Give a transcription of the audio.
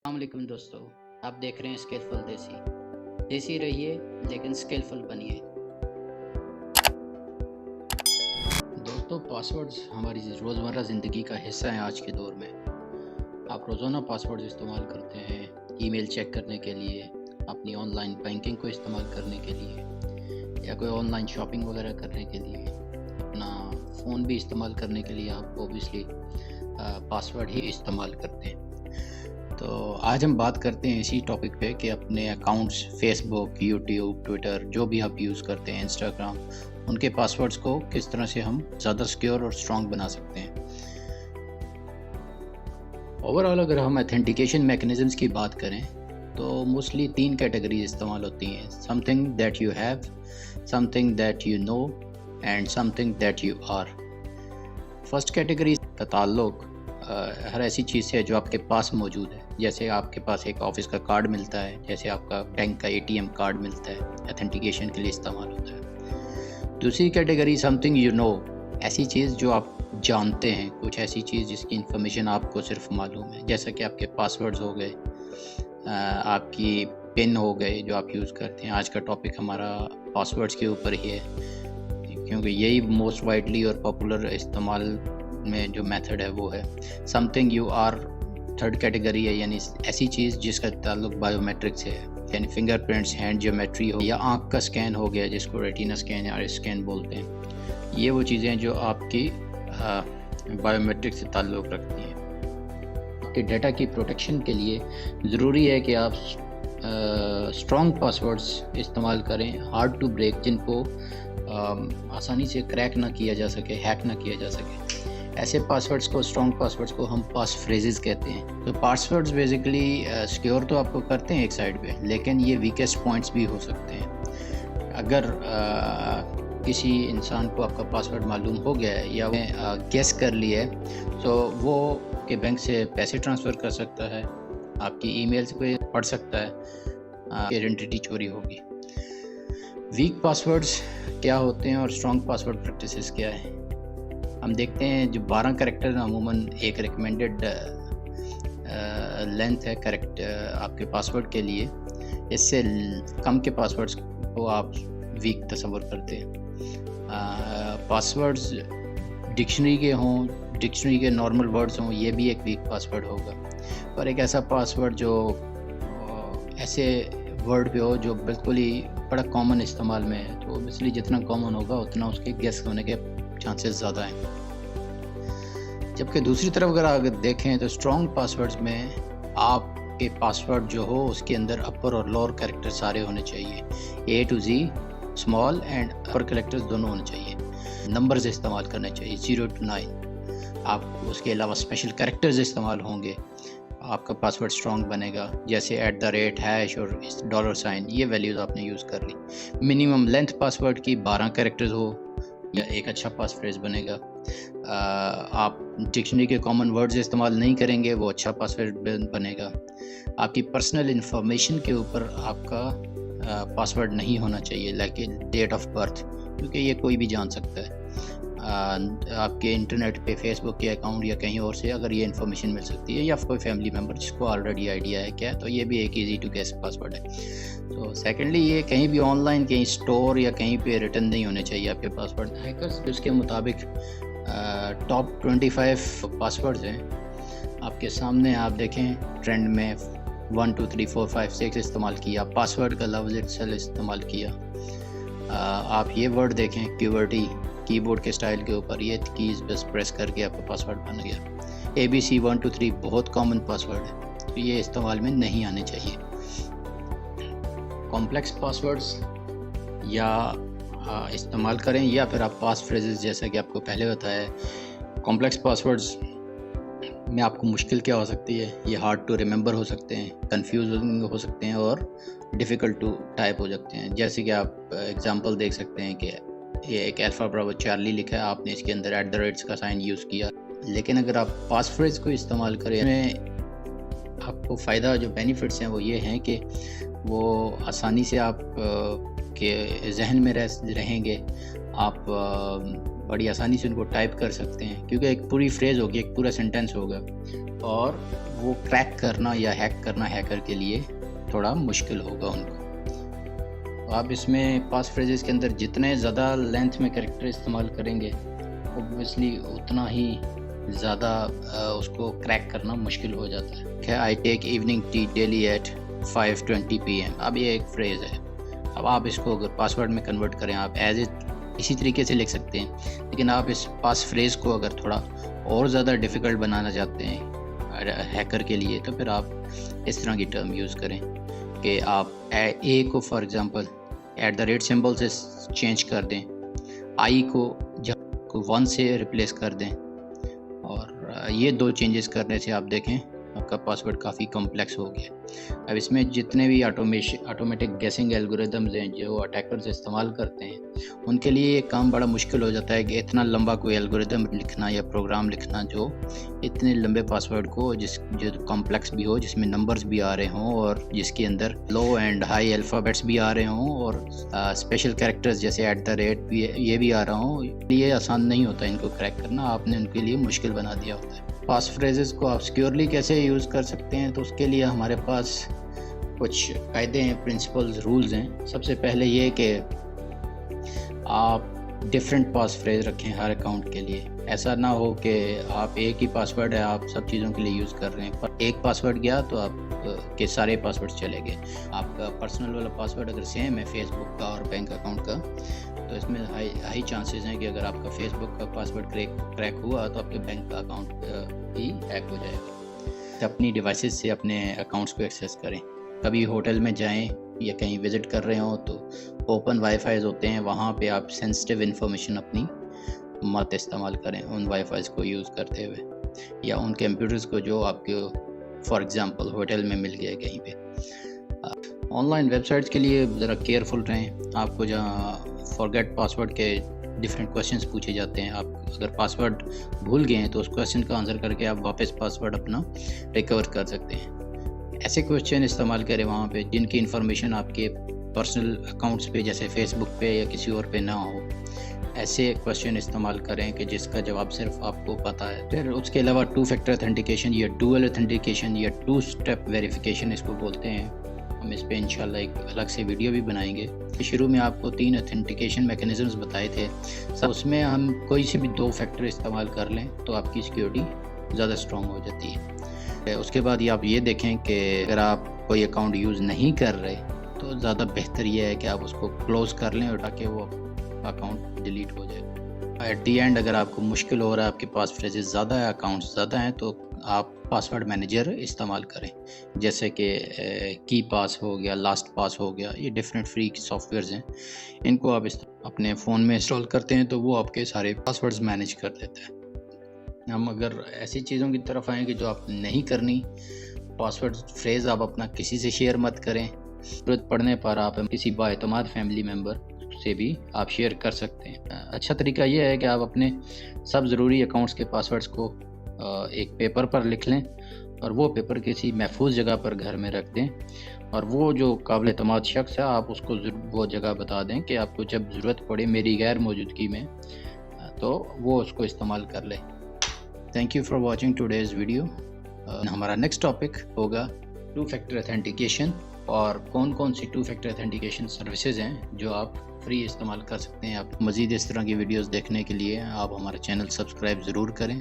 السلام علیکم دوستو، آپ دیکھ رہے ہیں اسکلفل دیسی رہیے لیکن اسکلفل بنیے۔ دوستو، پاسورڈز ہماری روزمرہ زندگی کا حصہ ہیں۔ آج کے دور میں آپ روزانہ پاسورڈز استعمال کرتے ہیں، ای میل چیک کرنے کے لیے، اپنی آن لائن بینکنگ کو استعمال کرنے کے لیے، یا کوئی آن لائن شاپنگ وغیرہ کرنے کے لیے، اپنا فون بھی استعمال کرنے کے لیے آپ اوبیسلی پاسورڈ ہی استعمال کرتے ہیں۔ تو آج ہم بات کرتے ہیں اسی ٹاپک پہ کہ اپنے اکاؤنٹس فیس بک، یوٹیوب، ٹویٹر جو بھی آپ یوز کرتے ہیں، انسٹاگرام، ان کے پاسورڈز کو کس طرح سے ہم زیادہ سیکیور اور اسٹرانگ بنا سکتے ہیں۔ اوورآل اگر ہم ایتھینٹیکیشن میکنزمز کی بات کریں تو موسٹلی 3 کیٹیگریز استعمال ہوتی ہیں: something that you have, something that you know and something that you are. First category کا تعلق ہر ایسی چیز سے ہے جو آپ کے پاس موجود ہے، جیسے آپ کے پاس ایک آفس کا کارڈ ملتا ہے، جیسے آپ کا بینک کا ATM کارڈ ملتا ہے، ایتھینٹیکیشن کے لیے استعمال ہوتا ہے۔ دوسری category something you know, ایسی چیز جو آپ جانتے ہیں، کچھ ایسی چیز جس کی انفارمیشن آپ کو صرف معلوم ہے، جیسا کہ آپ کے پاسورڈز ہو گئے، آپ کی پن ہو گئے جو آپ یوز کرتے ہیں۔ آج کا ٹاپک ہمارا پاسورڈز کے اوپر ہی ہے، کیونکہ یہی موسٹ وائڈلی اور پاپولر استعمال میں جو میتھڈ ہے وہ ہے۔ Something you are third category ہے، یعنی ایسی چیز جس کا تعلق بایو میٹرک سے ہے، یعنی فنگر پرنٹس، ہینڈ جیومیٹری ہو، یا آنکھ کا سکین ہو گیا جس کو ریٹینا سکین یا آئر سکین بولتے ہیں۔ یہ وہ چیزیں جو آپ کی بایو میٹرک سے تعلق رکھتی ہیں۔ آپ کے ڈیٹا کی پروٹیکشن کے لیے ضروری ہے کہ آپ اسٹرانگ پاسورڈز استعمال کریں، ہارڈ ٹو بریک، جن کو آسانی سے کریک نہ کیا جا سکے، ہیک نہ کیا جا سکے۔ ایسے پاسورڈز کو، اسٹرانگ پاسورڈز کو ہم پاس فریزز کہتے ہیں۔ تو پاسورڈز بیسیکلی سیکیور تو آپ کو کرتے ہیں ایک سائڈ پہ، لیکن یہ ویکسٹ پوائنٹس بھی ہو سکتے ہیں۔ اگر کسی انسان کو آپ کا پاسورڈ معلوم ہو گیا ہے یا گیس کر لیا ہے تو وہ کہ بینک سے پیسے ٹرانسفر کر سکتا ہے، آپ کی ای میلز کو پڑھ سکتا ہے، آئیڈینٹی چوری ہوگی۔ ویک پاسورڈز کیا ہوتے ہیں اور اسٹرانگ پاسورڈ پریکٹسز کیا ہے؟ ہم دیکھتے ہیں جو 12 کریکٹر عموماً ایک ریکمینڈڈ لینتھ ہے کریکٹ آپ کے پاسورڈ کے لیے، اس سے کم کے پاسورڈز کو آپ ویک تصور کرتے ہیں۔ پاسورڈز ڈکشنری کے ہوں، ڈکشنری کے نارمل ورڈز ہوں، یہ بھی ایک ویک پاسورڈ ہوگا۔ اور ایک ایسا پاسورڈ جو ایسے ورڈ پہ ہو جو بالکل ہی بڑا کامن استعمال میں ہے، تو اوبیسلی جتنا کامن ہوگا اتنا اس کے گیس ہونے کے چانسز زیادہ ہیں۔ جبکہ دوسری طرف اگر دیکھیں تو اسٹرانگ پاسورڈز میں آپ کے پاسورڈ جو ہو اس کے اندر اپر اور لوور کریکٹر سارے ہونے چاہیے، A to Z، small and upper characters دونوں ہونے چاہیے۔ نمبرز استعمال کرنے چاہیے 0 to 9۔ آپ اس کے علاوہ اسپیشل کریکٹرز استعمال ہوں گے، آپ کا پاسورڈ اسٹرانگ بنے گا، جیسے @ اور $، یہ ویلیوز آپ نے یوز کر لی۔ منیمم لینتھ پاسورڈ کی 12 کریکٹرز ہو یا ایک اچھا پاس فریز بنے گا۔ آپ ڈکشنری کے کامن ورڈز استعمال نہیں کریں گے، وہ اچھا پاس فریز بنے گا۔ آپ کی پرسنل انفارمیشن کے اوپر آپ کا پاسورڈ نہیں ہونا چاہیے، لیکن ڈیٹ آف برتھ، کیونکہ یہ کوئی بھی جان سکتا ہے۔ آپ کے انٹرنیٹ پہ فیس بک کے اکاؤنٹ یا کہیں اور سے اگر یہ انفارمیشن مل سکتی ہے، یا کوئی فیملی ممبر جس کو آلریڈی آئیڈیا ہے کیا ہے، تو یہ بھی ایک ایزی ٹو گیس پاسورڈ ہے۔ تو سیکنڈلی یہ کہیں بھی آن لائن، کہیں اسٹور یا کہیں پہ ریٹرن نہیں ہونے چاہیے آپ کے پاسورڈ۔ ہیکرز اس کے مطابق ٹاپ 25 پاسورڈز ہیں آپ کے سامنے، آپ دیکھیں ٹرینڈ میں 1 2 3 4 5 6 استعمال کیا، پاسورڈ کا لفظ اٹسیلف استعمال کیا۔ آپ یہ ورڈ دیکھیں QWERTY، کی بورڈ کے سٹائل کے اوپر یہ کیز بس پریس کر کے آپ کا پاسورڈ بن گیا۔ ABC 1 2 3 بہت کامن پاسورڈ ہے، تو یہ استعمال میں نہیں آنے چاہیے۔ کمپلیکس پاسورڈز یا استعمال کریں، یا پھر آپ پاس فریزز، جیسا کہ آپ کو پہلے بتایا ہے۔ کمپلیکس پاسورڈز میں آپ کو مشکل کیا ہو سکتی ہے؟ یہ ہارڈ ٹو ریممبر ہو سکتے ہیں، کنفیوزنگ ہو سکتے ہیں، اور ڈیفیکلٹ ٹو ٹائپ ہو سکتے ہیں۔ جیسے کہ آپ ایگزامپل دیکھ سکتے ہیں کہ یہ ایک الفا براوو چارلی لکھا ہے، آپ نے اس کے اندر @ کا سائن یوز کیا، لیکن اگر آپ پاس فریز کو استعمال کریں، آپ کو فائدہ جو بینیفٹس ہیں وہ یہ ہیں کہ وہ آسانی سے آپ کے ذہن میں رہیں گے، آپ بڑی آسانی سے ان کو ٹائپ کر سکتے ہیں، کیونکہ ایک پوری فریز ہوگی، ایک پورا سینٹینس ہوگا، اور وہ کریک کرنا یا ہیک کرنا ہیکر کے لیے تھوڑا مشکل ہوگا ان کو. آپ اس میں پاس فریزز کے اندر جتنے زیادہ لینتھ میں کریکٹر استعمال کریں گے اوبویسلی اتنا ہی زیادہ اس کو کریک کرنا مشکل ہو جاتا ہے. I take evening tea daily at 5:20 PM. اب یہ ایک فریز ہے. اب آپ اس کو اگر پاسورڈ میں کنورٹ کریں آپ ایز اسی طریقے سے لکھ سکتے ہیں، لیکن آپ اس پاس فریز کو اگر تھوڑا اور زیادہ ڈیفیکلٹ بنانا چاہتے ہیں ہیکر کے لیے تو پھر آپ اس طرح کی ٹرم یوز کریں کہ آپ اے کو فار ایگزامپل @ سمبل سے چینج کر دیں، آئی کو 1 سے ریپلیس کر دیں، اور یہ 2 چینجز کرنے سے آپ دیکھیں آپ کا پاسورڈ کافی کمپلیکس ہو گیا. اب اس میں جتنے بھی آٹومیٹک گیسنگ الگوریدمز ہیں جو اٹیکرز استعمال کرتے ہیں ان کے لیے یہ کام بڑا مشکل ہو جاتا ہے کہ اتنا لمبا کوئی الگوریدم لکھنا یا پروگرام لکھنا جو اتنے لمبے پاسورڈ کو جو کمپلیکس بھی ہو، جس میں نمبرز بھی آ رہے ہوں اور جس کے اندر لو اینڈ ہائی الفابیٹس بھی آ رہے ہوں اور اسپیشل کریکٹرز جیسے @ بھی یہ بھی آ رہا ہوں. یہ آسان نہیں ہوتا ان کو کریک کرنا، آپ نے ان کے لیے مشکل بنا دیا ہوتا ہے. پاس فریزز کو آپ سیکیورلی کیسے یوز کر سکتے ہیں تو اس کے لیے ہمارے پاس کچھ قاعدے ہیں، پرنسپلز، رولز ہیں. سب سے پہلے یہ کہ آپ ڈیفرنٹ پاس فریز رکھیں ہر اکاؤنٹ کے لیے. ایسا نہ ہو کہ آپ ایک ہی پاسورڈ ہے آپ سب چیزوں کے لیے یوز کر رہے ہیں، پر ایک پاسورڈ گیا تو آپ کے سارے پاسورڈ چلے گئے. آپ کا پرسنل والا پاسورڈ اگر سیم ہے فیس بک کا اور بینک اکاؤنٹ کا تو اس میں ہائی چانسز ہیں کہ اگر آپ کا فیس بک کا پاسورڈ کریک ہوا تو آپ کے بینک کا اکاؤنٹ بھی ہیک ہو جائے گا. اپنی ڈیوائسز سے اپنے اکاؤنٹس کو ایکسیس کریں. کبھی ہوٹل میں جائیں یا کہیں وزٹ کر رہے ہوں تو اوپن وائی فائیز ہوتے ہیں، وہاں پہ آپ سینسٹیو انفارمیشن اپنی مت استعمال کریں ان وائی فائیز کو یوز کرتے ہوئے، یا ان کمپیوٹرز کو جو آپ کے فار ایگزامپل ہوٹل میں مل گیا کہیں پہ. آن لائن ویب سائٹس کے لیے ذرا کیئرفل رہیں. آپ کو جہاں فارگیٹ پاسورڈ کے ڈفرینٹ کویشچنس پوچھے جاتے ہیں، آپ اگر پاسورڈ بھول گئے ہیں تو اس کویشچن کا آنسر کر کے آپ واپس پاسورڈ اپنا ریکور کر سکتے ہیں. ایسے کویشچن استعمال کریں وہاں پہ جن کی انفارمیشن آپ کے پرسنل اکاؤنٹس پہ جیسے فیس بک پہ یا کسی اور پہ نہ ہو. ایسے کویشچن استعمال کریں کہ جس کا جواب صرف آپ کو پتہ ہے. پھر اس کے علاوہ 2 فیکٹر اتھینٹیکیشن یا ڈوئل اتھینٹیکیشن یا 2 اسٹیپ ویریفیکیشن اس کو بولتے ہیں. ہم اس پہ انشاءاللہ ایک الگ سے ویڈیو بھی بنائیں گے. شروع میں آپ کو 3 اتھینٹیکیشن میکینزمز بتائے تھے، اس میں ہم کوئی سے بھی 2 فیکٹر استعمال کر لیں تو آپ کی سیکیورٹی زیادہ اسٹرانگ ہو جاتی ہے. اس کے بعد آپ یہ دیکھیں کہ اگر آپ کوئی اکاؤنٹ یوز نہیں کر رہے تو زیادہ بہتر یہ ہے کہ آپ اس کو کلوز کر لیں اور تاکہ وہ اکاؤنٹ ڈیلیٹ ہو جائے. ایٹ دی اینڈ اگر آپ کو مشکل ہو رہا ہے، آپ کے پاس فریزز زیادہ ہے، اکاؤنٹس زیادہ ہیں، تو آپ پاسورڈ مینیجر استعمال کریں جیسے کہ کی پاس ہو گیا، لاسٹ پاس ہو گیا. یہ ڈفرینٹ فری سافٹ ویئرز ہیں، ان کو آپ اپنے فون میں انسٹال کرتے ہیں تو وہ آپ کے سارے پاسورڈز مینیج کر دیتا ہے. ہم اگر ایسی چیزوں کی طرف آئیں کہ جو آپ نہیں کرنی، پاسورڈ فریز آپ اپنا کسی سے شیئر مت کریں. ضرورت پڑنے پر آپ کسی با اعتماد فیملی ممبر سے بھی آپ شیئر کر سکتے ہیں. اچھا طریقہ یہ ہے کہ آپ اپنے سب ضروری اکاؤنٹس کے پاسورڈز کو ایک پیپر پر لکھ لیں اور وہ پیپر کسی محفوظ جگہ پر گھر میں رکھ دیں، اور وہ جو قابل اعتماد شخص ہے آپ اس کو وہ جگہ بتا دیں کہ آپ کو جب ضرورت پڑے میری غیر موجودگی میں تو وہ اس کو استعمال کر لے. Thank you for watching today's video. ہمارا نیکسٹ ٹاپک ہوگا 2 فیکٹر اتھینٹیکیشن اور کون سی 2 فیکٹر اتھینٹیکیشن سروسز ہیں جو آپ فری استعمال کر سکتے ہیں. آپ مزید اس طرح کی ویڈیوز دیکھنے کے لیے آپ ہمارا چینل سبسکرائب ضرور کریں.